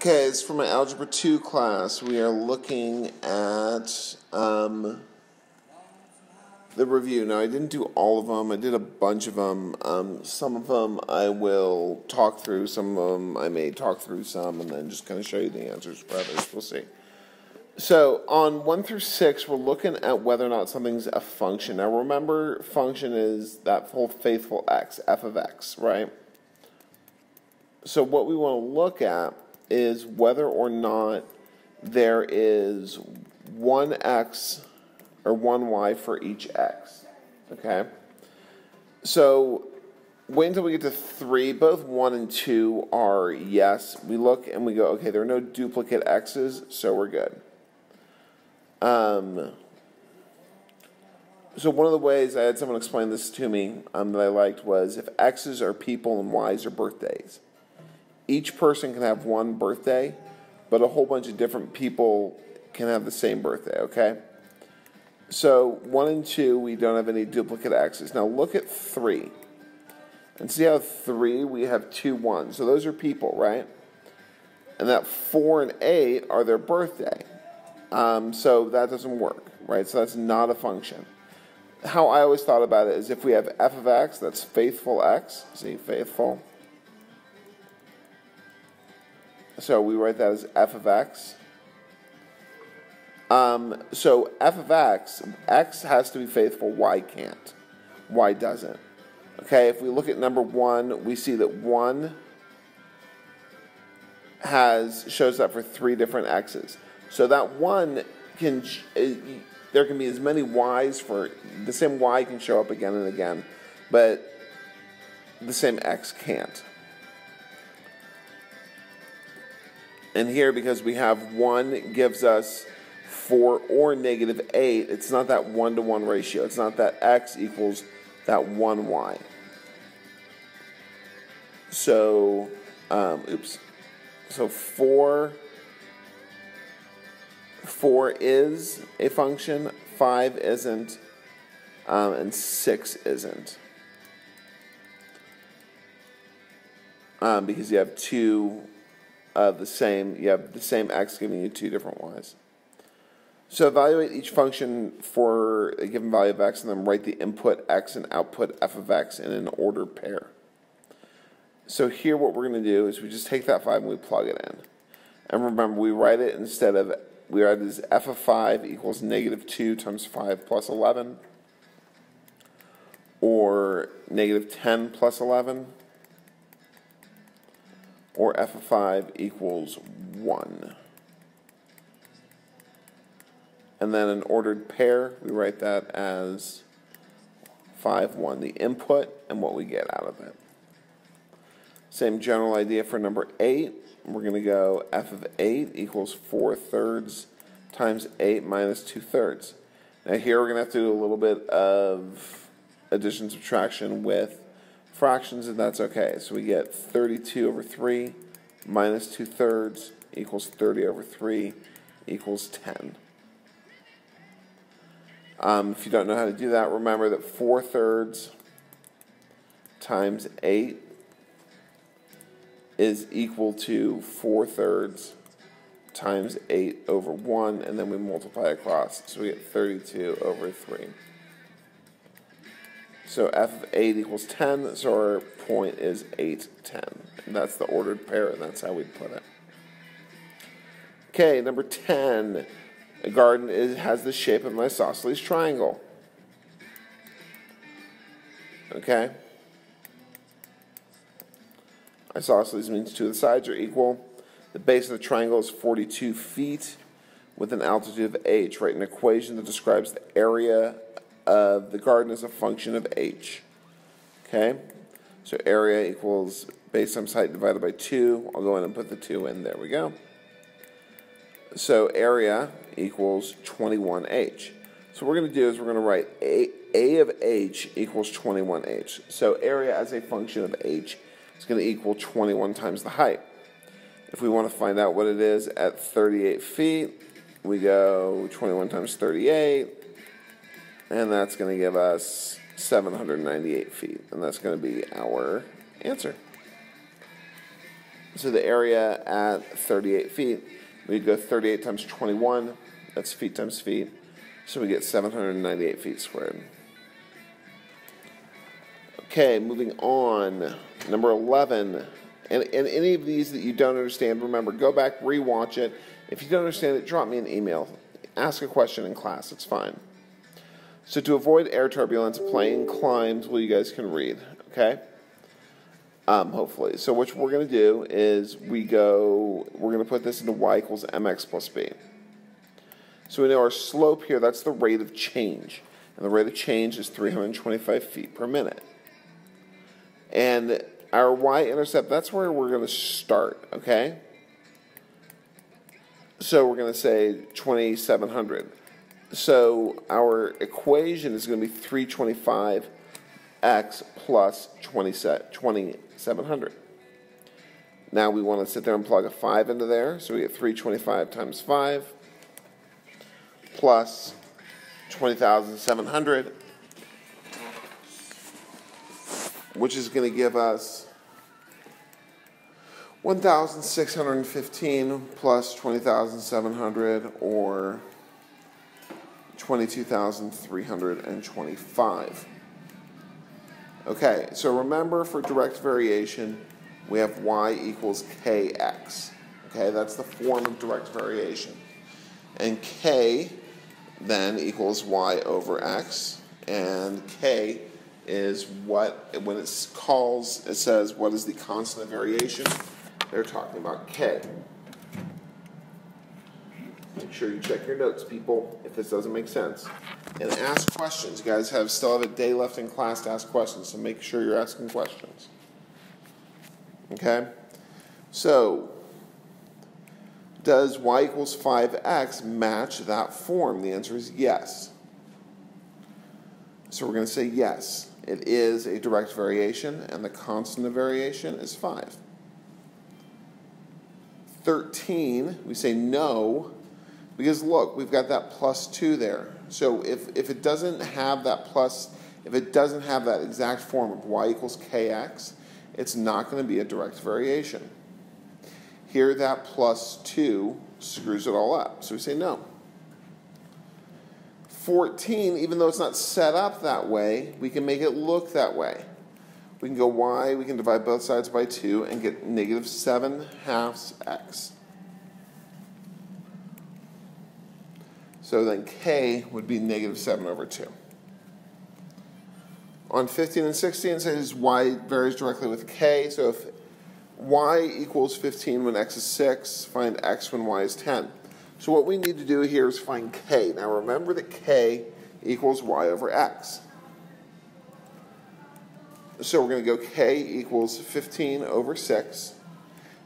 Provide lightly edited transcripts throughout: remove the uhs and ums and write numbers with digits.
Okay, it's for my Algebra 2 class. We are looking at the review. Now, I didn't do all of them. I did a bunch of them. Some of them I will talk through. Some of them I may talk through some and then just kind of show you the answers for others. We'll see. So, on 1 through 6, we're looking at whether or not something's a function. Now, remember, function is that whole faithful x, f of x, right? So, what we want to look at is whether or not there is 1x or 1y for each x, okay? So wait until we get to 3. Both 1 and 2 are yes. We look and we go, okay, there are no duplicate x's, so we're good. So one of the ways I had someone explain this to me that I liked was if x's are people and y's are birthdays. Each person can have one birthday, but a whole bunch of different people can have the same birthday, okay? So 1 and 2, we don't have any duplicate x's. Now look at 3. And see how 3, we have 2 1s. So those are people, right? And that 4 and 8 are their birthday. So that doesn't work, right? So that's not a function. How I always thought about it is if we have f of x, that's faithful x. See, faithful. So we write that as f of x. So f of x has to be faithful, y can't. Y doesn't. Okay, if we look at number 1, we see that 1 shows up for 3 different x's. So that 1 there can be as many y's for, the same y can show up again and again, but the same x can't. And here, because we have 1 gives us 4 or negative 8, it's not that 1-to-1 ratio. It's not that x equals that 1y. So, So 4 is a function, 5 isn't, and 6 isn't. Because you have two of the same, you have the same x giving you 2 different y's. So evaluate each function for a given value of x and then write the input x and output f of x in an ordered pair. So here what we're going to do is we just take that 5 and we plug it in. And remember, we write it as f of 5 equals negative 2 times 5 plus 11, or negative 10 plus 11, or f of 5 equals 1. And then an ordered pair, we write that as 5, 1, the input, and what we get out of it. Same general idea for number 8. We're going to go f of 8 equals 4/3 times 8 minus 2/3. Now here we're going to have to do a little bit of addition subtraction with fractions, and that's okay. So we get 32 over 3 minus 2/3 equals 30 over 3 equals 10. If you don't know how to do that, remember that 4/3 times 8 is equal to 4/3 times 8 over 1, and then we multiply across. So we get 32 over 3. So f of 8 equals 10, so our point is 8, 10. And that's the ordered pair, and that's how we'd put it. Okay, number 10. A garden has the shape of an isosceles triangle. Okay? Isosceles means 2 of the sides are equal. The base of the triangle is 42 feet with an altitude of h. Write an equation that describes the area of the garden as a function of h. Okay? So area equals base times height divided by 2. I'll go in and put the 2 in. There we go. So area equals 21h. So what we're going to do is we're going to write a of h equals 21h. So area as a function of h is going to equal 21 times the height. If we want to find out what it is at 38 feet, we go 21 times 38, and that's going to give us 798 feet. And that's going to be our answer. So the area at 38 feet, we go 38 times 21, that's feet times feet, so we get 798 feet squared. Okay, moving on. Number 11. And any of these that you don't understand, remember, go back, rewatch it. If you don't understand it, drop me an email. Ask a question in class. It's fine. So to avoid air turbulence, plane climbs, well, you guys can read, okay? Hopefully. So what we're going to do is we're going to put this into y equals mx plus b. So we know our slope here, that's the rate of change. And the rate of change is 325 feet per minute. And our y-intercept, that's where we're going to start, okay? So we're going to say 2,700. So our equation is going to be 325x plus 2,700. Now we want to sit there and plug a 5 into there, so we get 325 times 5 plus 20,700, which is going to give us 1,615 plus 20,700, or 22,325. Okay, so remember, for direct variation, we have y equals kx. Okay, that's the form of direct variation. And k then equals y over x, and k is what, when it says what is the constant of variation, they're talking about k. Make sure you check your notes, people, if this doesn't make sense. And ask questions. You guys still have a day left in class to ask questions, so make sure you're asking questions. Okay? So, does y equals 5x match that form? The answer is yes. So we're going to say yes. It is a direct variation, and the constant of variation is 5. 13, we say no, because look, we've got that plus 2 there. So if it doesn't have that if it doesn't have that exact form of y equals kx, it's not going to be a direct variation. Here, that plus 2 screws it all up, so we say no. 14, even though it's not set up that way, we can make it look that way. We can go y, we can divide both sides by 2 and get negative 7/2 x. So then k would be negative 7 over 2. On 15 and 16, it says y varies directly with k. So if y equals 15 when x is 6, find x when y is 10. So what we need to do here is find k. Now remember that k equals y over x. So we're going to go k equals 15 over 6,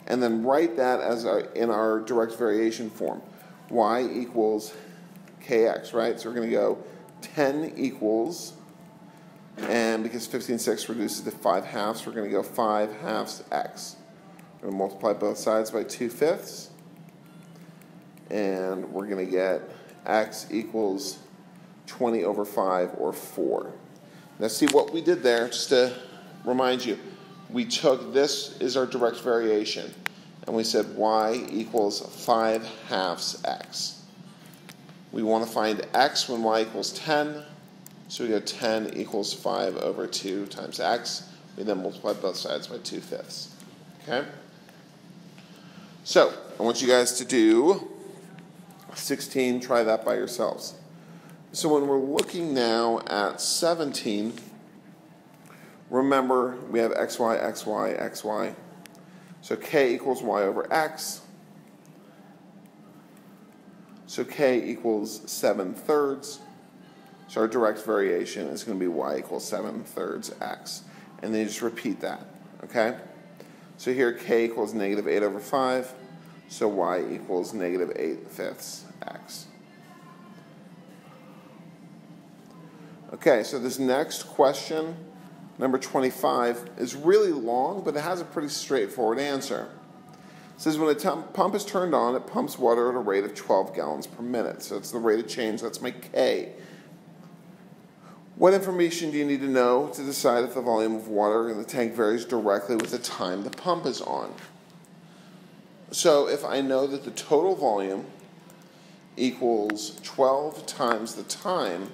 and then write that as in our direct variation form. Y equals kx, right? So we're going to go 10 equals, and because 15/6 reduces to 5/2, we're going to go 5/2 x. We're going to multiply both sides by 2/5, and we're going to get x equals 20 over 5, or 4. Now see what we did there, just to remind you, we took this is our direct variation, and we said y equals 5/2 x. We want to find x when y equals 10, so we go 10 equals 5 over 2 times x. We then multiply both sides by 2/5. Okay? So, I want you guys to do 16, try that by yourselves. So when we're looking now at 17, remember we have xy, xy, xy. So k equals y over x. So k equals 7/3. So our direct variation is going to be y equals 7/3 x. And then you just repeat that, okay? So here k equals negative 8 over 5. So y equals negative 8/5 x. Okay, so this next question, number 25, is really long, but it has a pretty straightforward answer. It says when a pump is turned on, it pumps water at a rate of 12 gallons per minute. So it's the rate of change, that's my K. What information do you need to know to decide if the volume of water in the tank varies directly with the time the pump is on? So if I know that the total volume equals 12 times the time,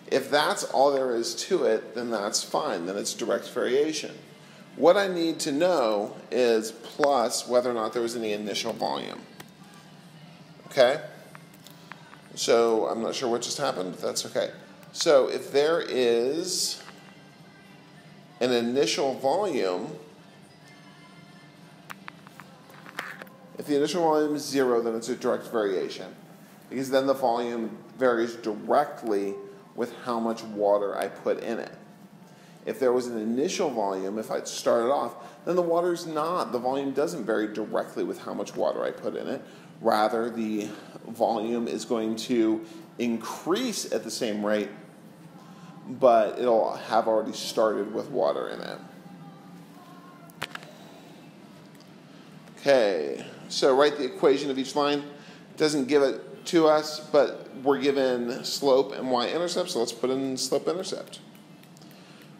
if that's all there is to it, then that's fine. Then it's direct variation. What I need to know is plus whether or not there was any initial volume. Okay? So I'm not sure what just happened, but that's okay. So if there is an initial volume, if the initial volume is 0, then it's a direct variation, because then the volume varies directly with how much water I put in it. If there was an initial volume, if I started off, then the volume doesn't vary directly with how much water I put in it. Rather, the volume is going to increase at the same rate, but it'll have already started with water in it. Okay, so write the equation of each line. It doesn't give it to us, but we're given slope and y-intercept, so let's put in slope-intercept.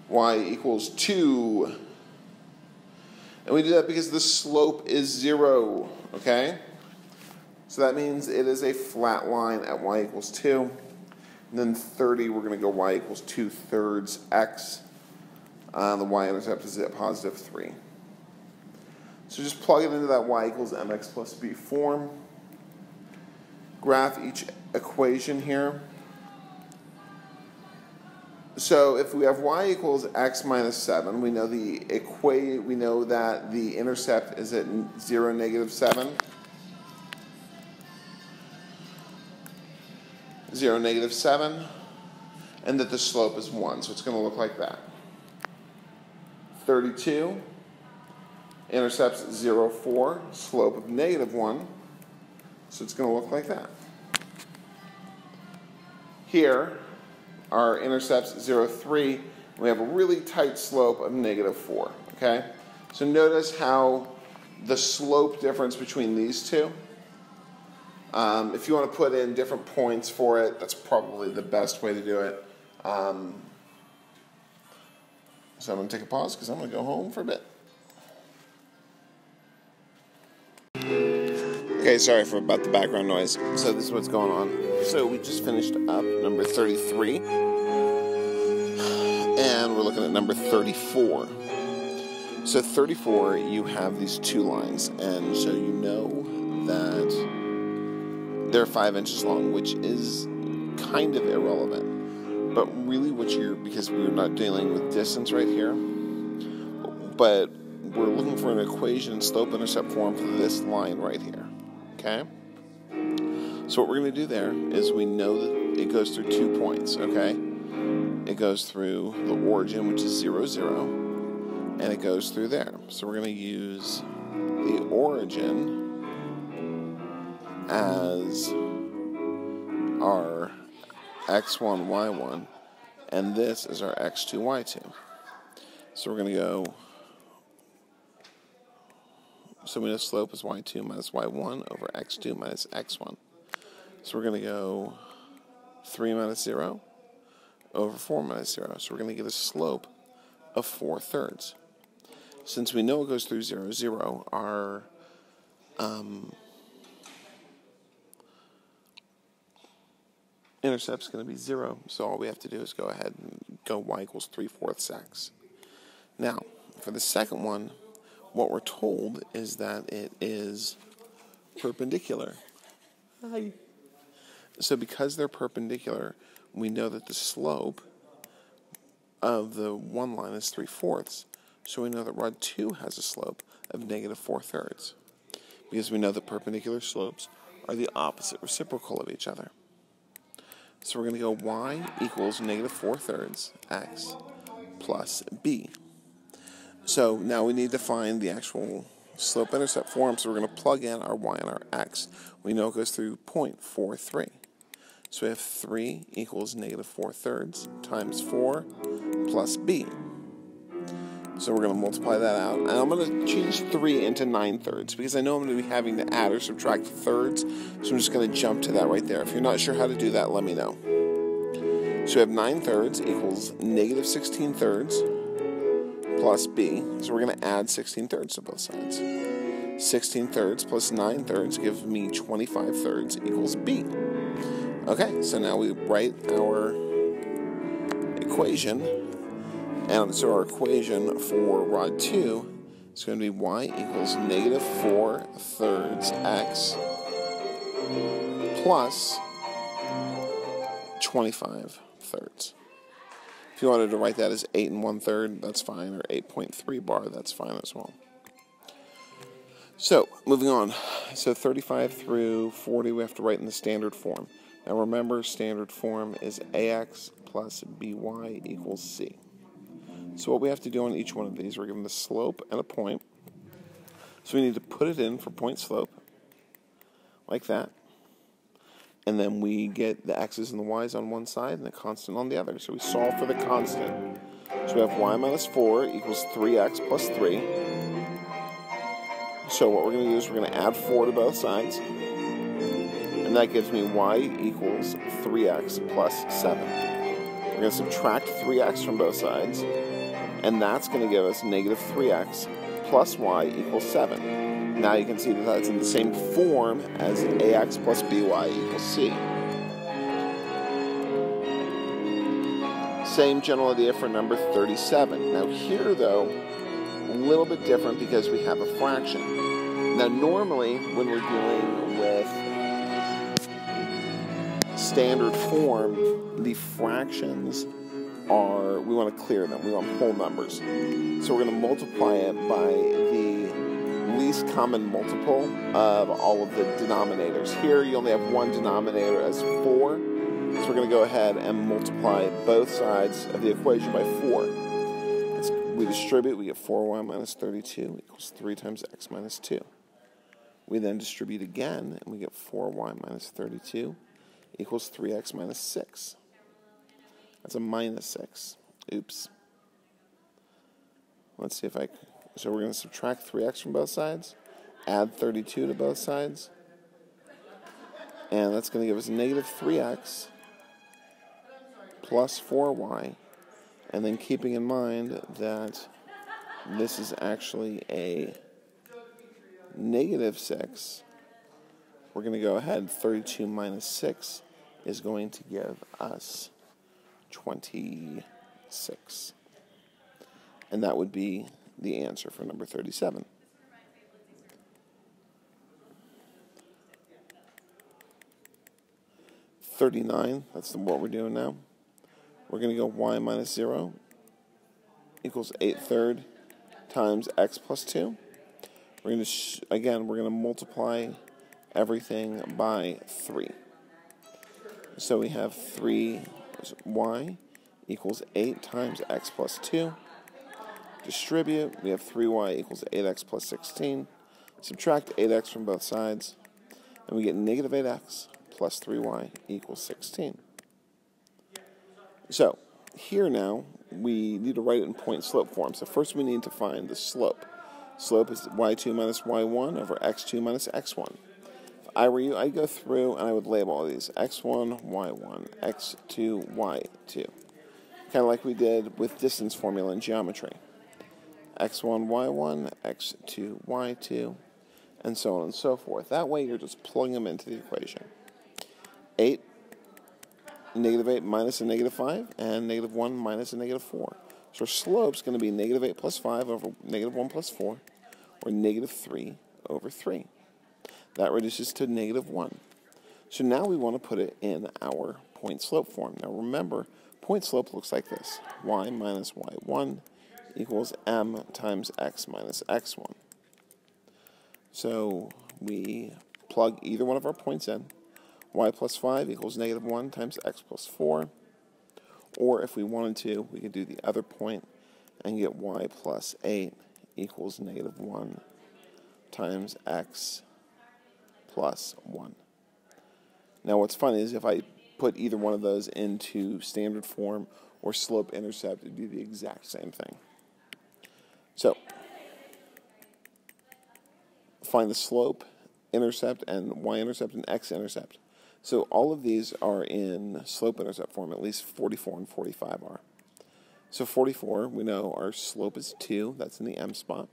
Y equals 2. And we do that because the slope is 0, okay? So that means it is a flat line at y equals 2. And then 30, we're going to go y equals 2/3 x. The y-intercept is at positive 3. So just plug it into that y equals mx plus b form. Graph each equation here. So if we have y equals x minus 7, we know that the intercept is at 0, negative 7. 0, negative 7, and that the slope is 1. So it's going to look like that. 32, intercepts 0, 4, slope of negative 1. So it's going to look like that. Here, our intercepts 0, 3. We have a really tight slope of negative 4. Okay? So notice how the slope difference between these two. If you want to put in different points for it, that's probably the best way to do it. So I'm going to take a pause because I'm going to go home for a bit. Okay, sorry about the background noise. So this is what's going on. So we just finished up number 33. And we're looking at number 34. So 34, you have these two lines. And so you know that they're 5 inches long, which is kind of irrelevant. But really because we're not dealing with distance right here, but we're looking for an equation in slope-intercept form for this line right here. Okay? So what we're going to do there is we know that it goes through 2 points, okay? It goes through the origin, which is 0, 0, and it goes through there. So we're going to use the origin as our x1, y1, and this is our x2, y2. So we're going to go, so we know slope is y2 minus y1 over x2 minus x1. So we're going to go 3 minus 0 over 4 minus 0. So we're going to get a slope of 4/3. Since we know it goes through 0, 0, our intercept's going to be 0. So all we have to do is go ahead and go y equals 3/4 x. Now, for the second one, what we're told is that it is perpendicular. Hi. So because they're perpendicular, we know that the slope of the one line is 3/4. So we know that rod 2 has a slope of negative 4/3. Because we know that perpendicular slopes are the opposite reciprocal of each other. So we're going to go y equals negative 4/3 x plus b. So now we need to find the actual slope-intercept form, so we're going to plug in our y and our x. We know it goes through 0.43. So we have 3 equals negative 4/3 times 4 plus b. So we're going to multiply that out. And I'm going to change 3 into 9/3 because I know I'm going to be having to add or subtract thirds. So I'm just going to jump to that right there. If you're not sure how to do that, let me know. So we have 9/3 equals negative 16/3 plus b. So we're going to add 16/3 to both sides. 16 thirds plus 9 thirds gives me 25 thirds equals B. Okay, so now we write our equation. And so our equation for rod 2 is going to be y equals negative 4 thirds x plus 25 thirds. If you wanted to write that as 8 1/3, that's fine, or 8.3 bar, that's fine as well. So, moving on. So 35 through 40 we have to write in the standard form. Now remember, standard form is ax plus by equals c. So what we have to do on each one of these, we're given the slope and a point. So we need to put it in for point slope, like that. And then we get the x's and the y's on one side and the constant on the other. So we solve for the constant. So we have y minus 4 equals 3x plus 3. So what we're going to do is we're going to add 4 to both sides. And that gives me y equals 3x plus 7. We're going to subtract 3x from both sides. And that's going to give us negative 3x plus y equals 7. Now you can see that that's in the same form as ax plus by equals c. Same general idea for number 37. Now here, though, a little bit different because we have a fraction. Now normally when we're dealing with standard form, the fractions we want to clear them. We want whole numbers. So we're going to multiply it by the least common multiple of all of the denominators. Here you only have one denominator as 4. So we're going to go ahead and multiply both sides of the equation by 4. We distribute, we get 4y minus 32 equals 3 times x minus 2. We then distribute again, and we get 4y minus 32 equals 3x minus 6. That's a minus 6. Oops. Let's see if so we're going to subtract 3x from both sides, add 32 to both sides, and that's going to give us negative 3x plus 4y, and then keeping in mind that this is actually a negative 6, we're going to go ahead, 32 minus 6 is going to give us 26. And that would be the answer for number 37. That's what we're doing now. We're going to go y minus 0 equals 8 thirds times x plus 2. We're going to, again, we're going to multiply everything by 3. So we have 3y equals 8 times x plus 2. Distribute, we have 3y equals 8x plus 16. Subtract 8x from both sides, and we get negative 8x plus 3y equals 16. So, here now, we need to write it in point-slope form. So first we need to find the slope. Slope is y2 minus y1 over x2 minus x1. If I were you, I'd go through and I would label all these. x1, y1, x2, y2. Kind of like we did with distance formula in geometry. x1, y1, x2, y2, and so on and so forth. That way you're just plugging them into the equation. 8, negative 8 minus a negative 5, and negative 1 minus a negative 4. So our slope's going to be negative 8 plus 5 over negative 1 plus 4, or negative 3 over 3. That reduces to negative 1. So now we want to put it in our point slope form. Now remember, point slope looks like this. Y minus y1 equals m times x minus x1. So we plug either one of our points in. Y plus 5 equals negative 1 times x plus 4. Or if we wanted to, we could do the other point and get y plus 8 equals negative 1 times x plus 1. Now what's funny is if I put either one of those into standard form or slope-intercept, it would be the exact same thing. So, find the slope-intercept and y-intercept and x-intercept. So all of these are in slope-intercept form, at least 44 and 45 are. So 44, we know our slope is 2, that's in the m spot.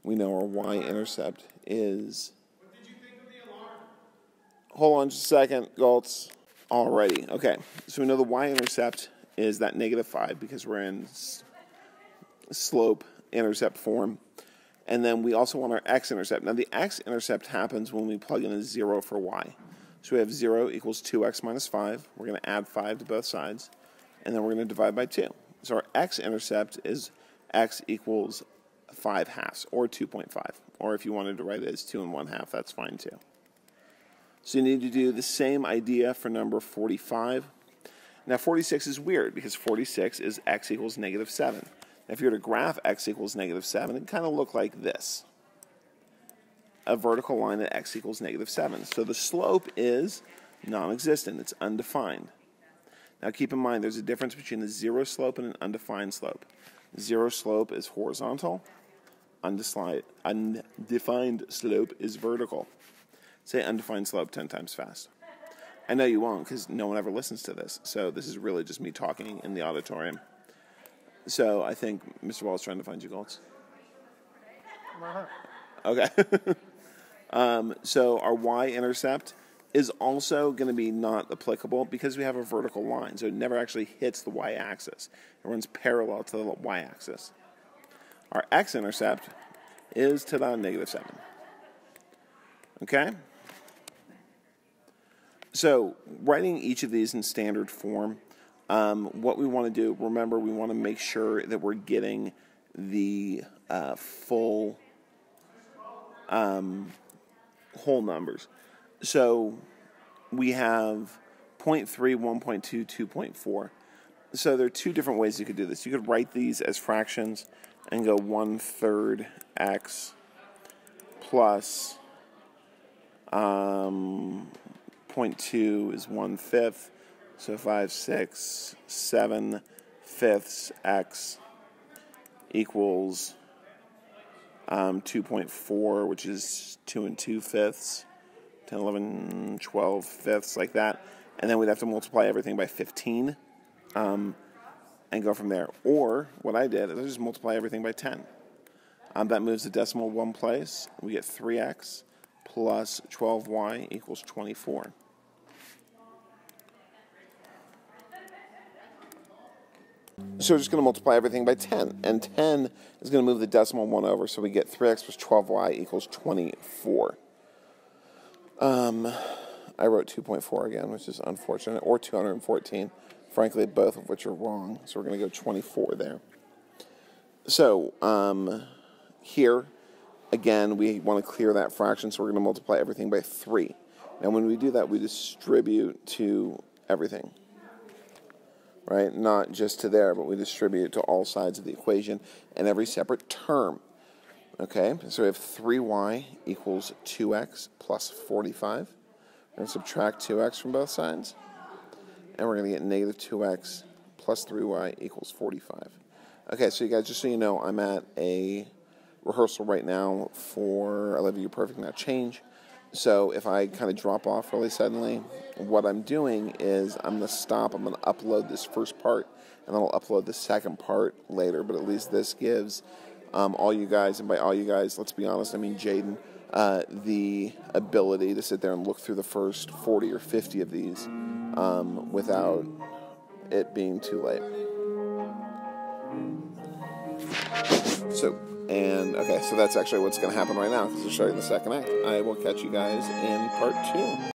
we know our y-intercept is... Hold on just a second, Galtz. Alrighty, okay. So we know the y-intercept is that -5 because we're in slope-intercept form. And then we also want our x-intercept. Now the x-intercept happens when we plug in a 0 for y. So we have 0 equals 2x minus 5. We're going to add 5 to both sides. And then we're going to divide by 2. So our x-intercept is x equals 5/2, or 2.5. Or if you wanted to write it as 2 1/2, that's fine too. So you need to do the same idea for number 45. Now 46 is weird because 46 is x equals -7. Now if you were to graph x equals -7, it'd kind of look like this. A vertical line at x equals -7. So the slope is non-existent. It's undefined. Now keep in mind there's a difference between a 0 slope and an undefined slope. 0 slope is horizontal. Undefined slope is vertical. Say undefined slope 10 times fast. I know you won't because no one ever listens to this. So this is really just me talking in the auditorium. So I think Mr. Wall is trying to find you, Galtz. Okay. So our y-intercept is also going to be not applicable because we have a vertical line. So it never actually hits the y-axis. It runs parallel to the y-axis. Our x-intercept is to the -7. Okay? So writing each of these in standard form, what we want to do, remember, we want to make sure that we're getting the full whole numbers. So we have 0.3, 1.2, 2.4. So there are two different ways you could do this. You could write these as fractions and go 1/3 x plus 0.2 is 1/5. So 5, 6, 7/5 x equals 2.4, which is 2 2/5. 10, 11, 12 fifths, like that. And then we'd have to multiply everything by 15 and go from there. Or what I did is I just multiply everything by 10. That moves the decimal one place. We get 3x plus 12y equals 24. So we're just going to multiply everything by 10. And 10 is going to move the decimal 1 over. So we get 3x plus 12y equals 24. I wrote 2.4 again, which is unfortunate, or 214. Frankly, both of which are wrong. So we're going to go 24 there. So here, again, we want to clear that fraction, so we're going to multiply everything by 3. Now, when we do that, we distribute to everything, right? Not just to there, but we distribute to all sides of the equation and every separate term. Okay, so we have 3y equals 2x plus 45. We're going to subtract 2x from both sides. And we're going to get -2x plus 3y equals 45. Okay, so you guys, just so you know, I'm at a rehearsal right now for I Love You Perfect Not Change. So if I kind of drop off really suddenly, what I'm doing is I'm going to stop. I'm going to upload this first part, and then I'll upload the second part later. But at least this gives all you guys, and by all you guys, let's be honest, I mean Jaden, the ability to sit there and look through the first 40 or 50 of these without it being too late. So that's actually what's going to happen right now, because we're starting the second act. I will catch you guys in part 2.